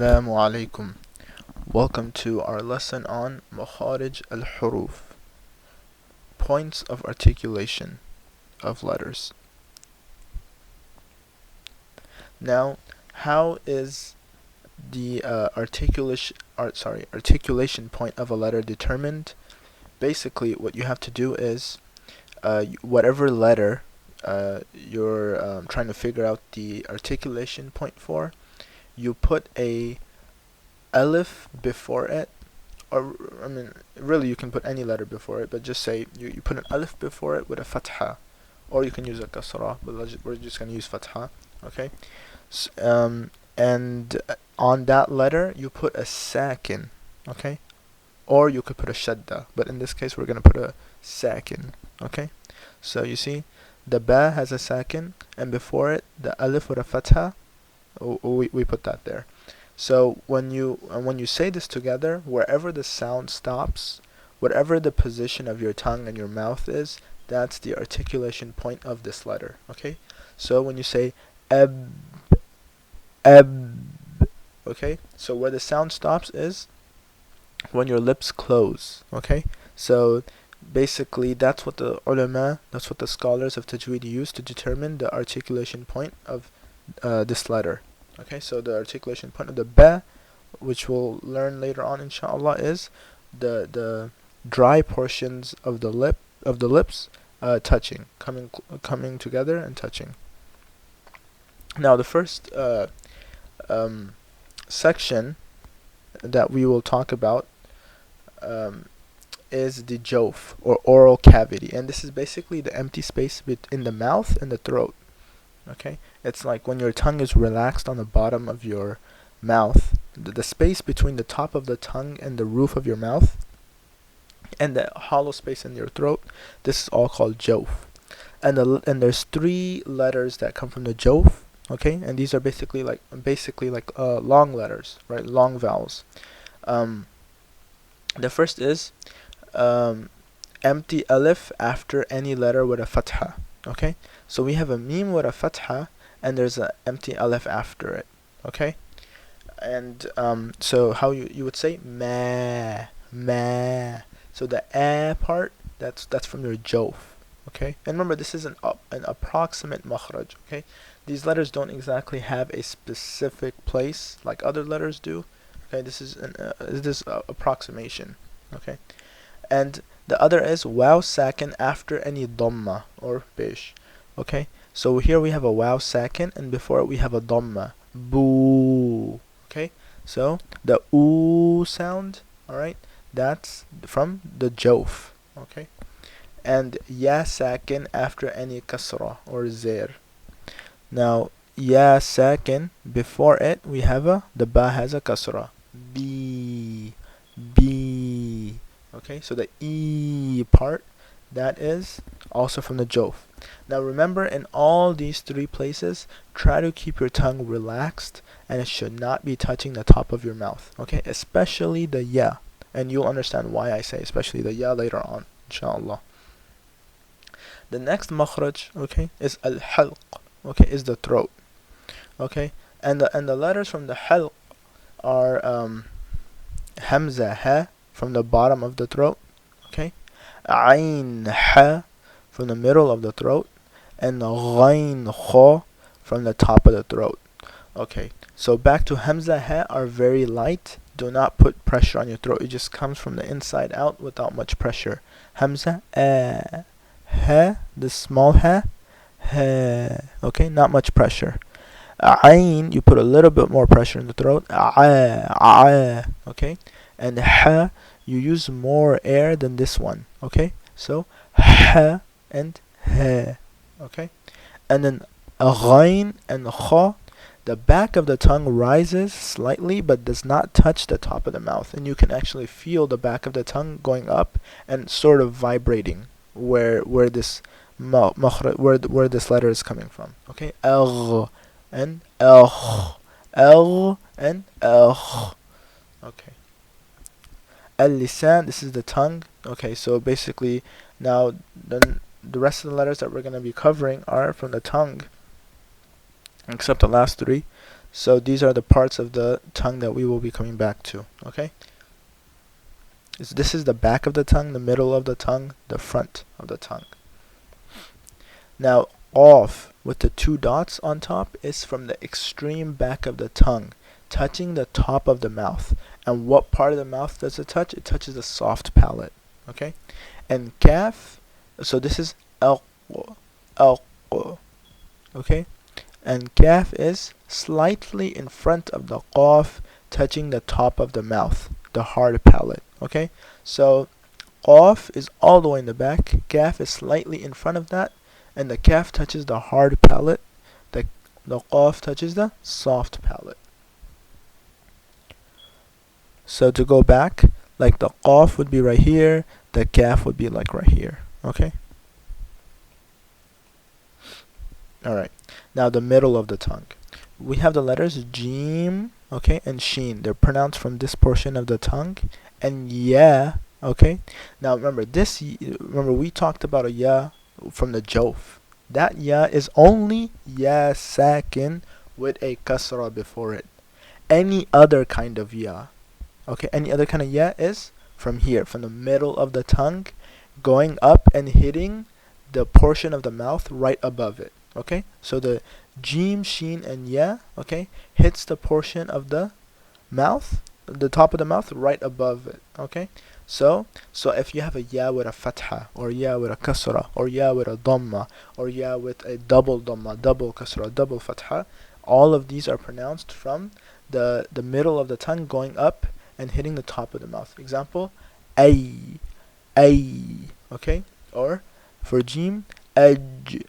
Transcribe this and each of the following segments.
Assalamu alaikum. Welcome to our lesson on Makharij al-Huruf, points of articulation of letters. Now, how is the articulation point of a letter determined? Basically, what you have to do is whatever letter you're trying to figure out the articulation point for, you put a alif before it, or I mean, really you can put any letter before it, but just say you put an alif before it with a fatha, or you can use a kasra, but we're just gonna use fatha, okay? And on that letter you put a sakin, okay? Or you could put a shadda, but in this case we're gonna put a sakin, okay? So you see, the ba has a sakin, and before it the alif with a fatha, we put that there. So when you say this together, wherever the sound stops, whatever the position of your tongue and your mouth is, that's the articulation point of this letter. Okay? So when you say eb, eb, okay? So where the sound stops is when your lips close. Okay? So basically that's what the ulama, that's what the scholars of Tajweed use to determine the articulation point of this letter. Okay, so the articulation point of the ba, which we'll learn later on inshallah, is the dry portions of the lips touching, coming together and touching. Now the first section that we will talk about is the Jawf, or oral cavity, and this is basically the empty space in the mouth and the throat. Okay, it's like when your tongue is relaxed on the bottom of your mouth, the space between the top of the tongue and the roof of your mouth, and the hollow space in your throat. This is all called Jawf. And there's three letters that come from the Jawf. Okay, and these are basically like long letters, right? Long vowels. The first is empty alif after any letter with a fatha. Okay, so we have a meme with a fatha, and there's an empty alif after it. Okay, and so how you would say ma, ma. So the a part, that's from your jawf. Okay, and remember, this is an approximate makharij. Okay, these letters don't exactly have a specific place like other letters do. Okay, this is approximation. Okay, and the other is waw sakin after any dhamma or bish. Okay, so here we have a waw sakin, and before it we have a dhamma. Boo. Okay, so the oo sound, alright, that's from the jawf. Okay, and ya sakin after any kasra or zair. Now ya sakin, before it we have the ba has a kasra. B, B. Okay, so the E part, that is also from the Jawf. Now remember, in all these three places, try to keep your tongue relaxed, and it should not be touching the top of your mouth. Okay, especially the ya, and you'll understand why I say especially the ya later on, inshallah. The next makhraj, okay, is al-halq. Okay, is the throat. Okay, and the letters from the halq are hamza, ha, from the bottom of the throat, okay, ayn, ha, from the middle of the throat, and ghayn, kha, from the top of the throat. Okay, so back to hamza, ha are very light. Do not put pressure on your throat. It just comes from the inside out without much pressure. Hamza, ha, the small ha, okay, not much pressure. Ayn, you put a little bit more pressure in the throat. Okay, and ha, you use more air than this one. Okay, so ha and ha. Okay, and then ghayn and kha, the back of the tongue rises slightly but does not touch the top of the mouth, and you can actually feel the back of the tongue going up and sort of vibrating where this where this letter is coming from. Okay, and and okay. Al-lisan, this is the tongue. Okay, so basically now the rest of the letters that we're going to be covering are from the tongue, except the last three. So these are the parts of the tongue that we will be coming back to. Okay. This is the back of the tongue, the middle of the tongue, the front of the tongue. Now, off with the 2 dots on top is from the extreme back of the tongue, touching the top of the mouth. And what part of the mouth does it touch? It touches the soft palate. Okay? And kaf, so this is al, okay? And kaf is slightly in front of the qaf, touching the top of the mouth, the hard palate. Okay? So qaf is all the way in the back, kaf is slightly in front of that, and the kaf touches the hard palate, the qaf touches the soft palate. So to go back, like the qaf would be right here, the kaf would be like right here. Okay? Alright. Now the middle of the tongue. We have the letters jim, okay, and sheen. They're pronounced from this portion of the tongue. And ya, okay? Now remember, we talked about a ya from the Jawf. That ya is only ya sakin with a kasra before it. Any other kind of ya, okay, any other kind of ya is from here, from the middle of the tongue, going up and hitting the portion of the mouth right above it. Okay, so the jim, sheen, and ya, okay, hits the portion of the mouth, the top of the mouth, right above it. Okay, so if you have a ya with a fatha, or ya with a kasra, or ya with a dhamma, or ya with a double dhamma, double kasra, double fatha, all of these are pronounced from the middle of the tongue going up and hitting the top of the mouth. Example, ay, okay, or for jim, aj,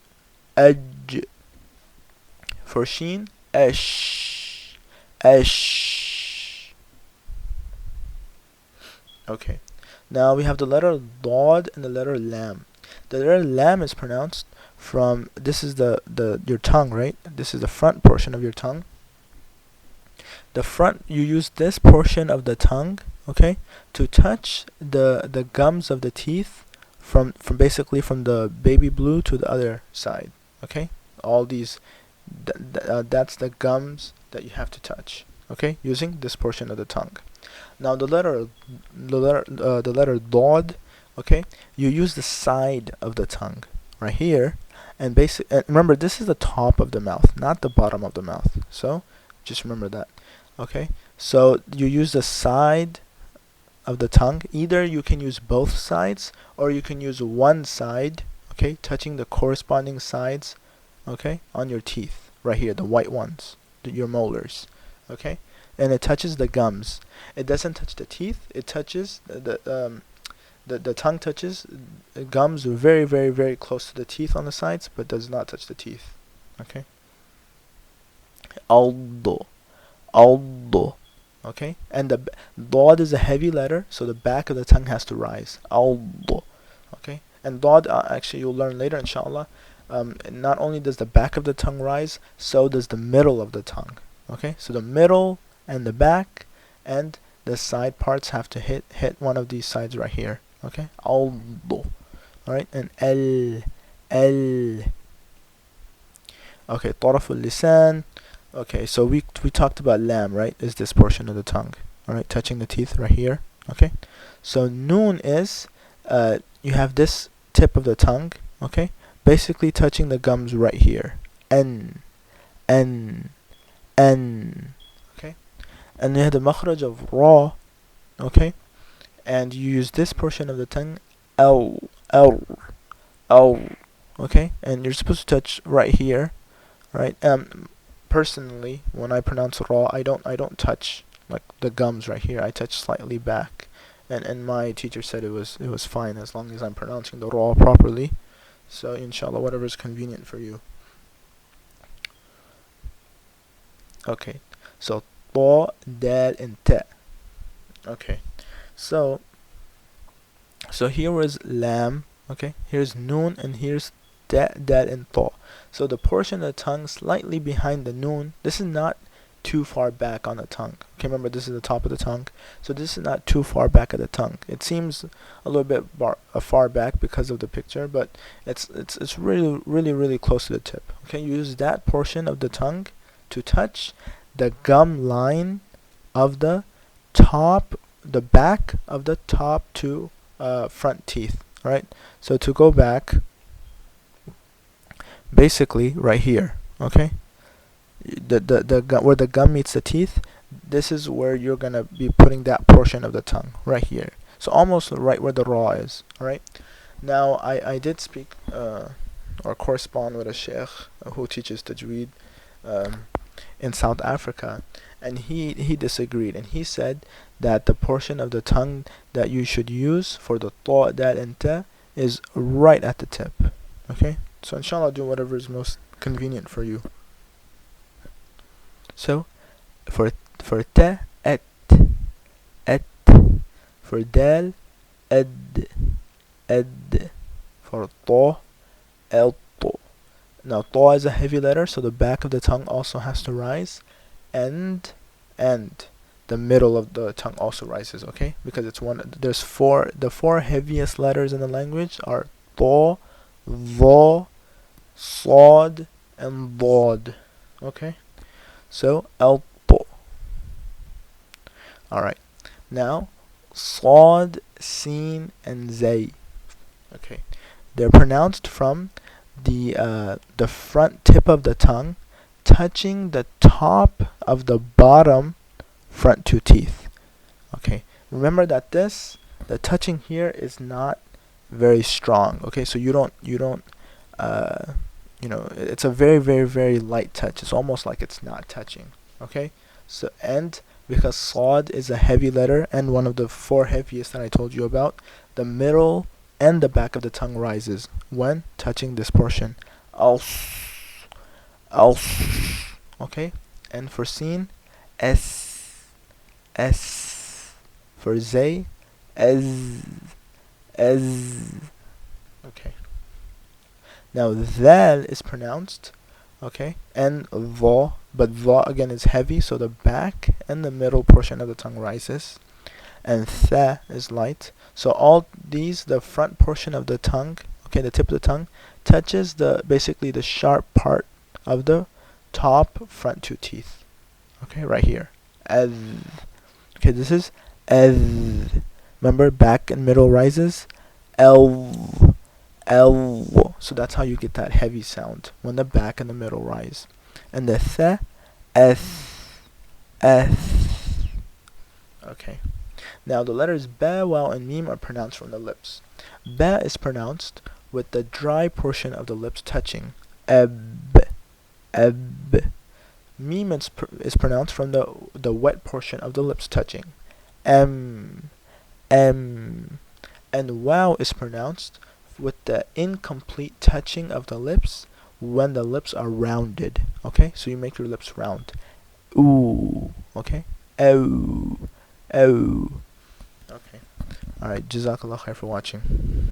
for sheen, ash. Okay. Now we have the letter dad and the letter lam. The letter lam is pronounced from, this is your tongue, right? This is the front portion of your tongue. The front, you use this portion of the tongue, okay, to touch the gums of the teeth from basically from the baby blue to the other side. Okay, all these, that's the gums that you have to touch. Okay, using this portion of the tongue. Now the letter dad, okay, you use the side of the tongue right here, and remember, this is the top of the mouth, not the bottom of the mouth. So just remember that. Okay, so you use the side of the tongue. Either you can use both sides, or you can use one side, okay, touching the corresponding sides, okay, on your teeth right here, the white ones, your molars. Okay, and it touches the gums. It doesn't touch the teeth. It touches the tongue touches gums very, very, very close to the teeth on the sides, but does not touch the teeth. Okay. Aldo. Okay, and the dad is a heavy letter, so the back of the tongue has to rise. Aldo. Okay, and dad, actually you'll learn later, inshallah. Not only does the back of the tongue rise, so does the middle of the tongue. Okay, so the middle and the back and the side parts have to hit one of these sides right here. Okay, aldo. All right, and el. Okay, طرف اللسان. Okay, so we talked about lam, right? Is this portion of the tongue, all right, touching the teeth right here. Okay, so noon is you have this tip of the tongue, okay, basically touching the gums right here. N, okay, and you have the makharij of ra, okay, and you use this portion of the tongue, l, okay, and you're supposed to touch right here, right? Personally, when I pronounce ra, I don't touch like the gums right here. I touch slightly back, and my teacher said it was fine as long as I'm pronouncing the ra properly. So inshallah, whatever is convenient for you. Okay, so ta, dal, and ta. Okay, so here was lam. Okay, here's noon, and here's ta, dal, and ta. So the portion of the tongue slightly behind the noon, this is not too far back on the tongue. Okay, remember, this is the top of the tongue, so this is not too far back of the tongue. It seems a little bit far back because of the picture, but it's really, really, really close to the tip. Okay, you use that portion of the tongue to touch the gum line of the back of the top two front teeth. Right? So to go back, basically right here, okay? Where the gum meets the teeth, this is where you're gonna be putting that portion of the tongue, right here. So almost right where the raw is, alright? Now, I did speak or correspond with a sheikh who teaches Tajweed in South Africa, and he disagreed, and he said that the portion of the tongue that you should use for the ta, dal, and ta is right at the tip, okay? So inshallah, do whatever is most convenient for you. So for ta, at, for dal, ad, for ta, el, to. Now ta is a heavy letter, so the back of the tongue also has to rise, and the middle of the tongue also rises, okay? Because it's the four heaviest letters in the language are ta, dha, sad, and dad, okay? So el, to. Alright, now sad, sin, and zay, okay? They're pronounced from the front tip of the tongue touching the top of the bottom front two teeth. Okay, remember that the touching here is not very strong. Okay, so you don't it's a very, very, very light touch. It's almost like it's not touching. Okay, so, and because sad is a heavy letter and one of the four heaviest that I told you about, the middle and the back of the tongue rises when touching this portion. Okay, and for sin, s, for zay, as. Okay, now dhal is pronounced, okay, and dha, but dha again is heavy, so the back and the middle portion of the tongue rises, and tha is light. So all these, the front portion of the tongue, okay, the tip of the tongue touches basically the sharp part of the top front two teeth, okay, right here. Adh. Okay, this is adh. Remember, back and middle rises. El. So that's how you get that heavy sound when the back and the middle rise. And the th, eth. Okay. Now the letters ba, waw, and mim are pronounced from the lips. Ba is pronounced with the dry portion of the lips touching. Ab. Mim is pronounced from the wet portion of the lips touching. M. And waw is pronounced with the incomplete touching of the lips when the lips are rounded. Okay, so you make your lips round. Ooh. Okay. Oh. Okay. Alright, Jazakallah khair for watching.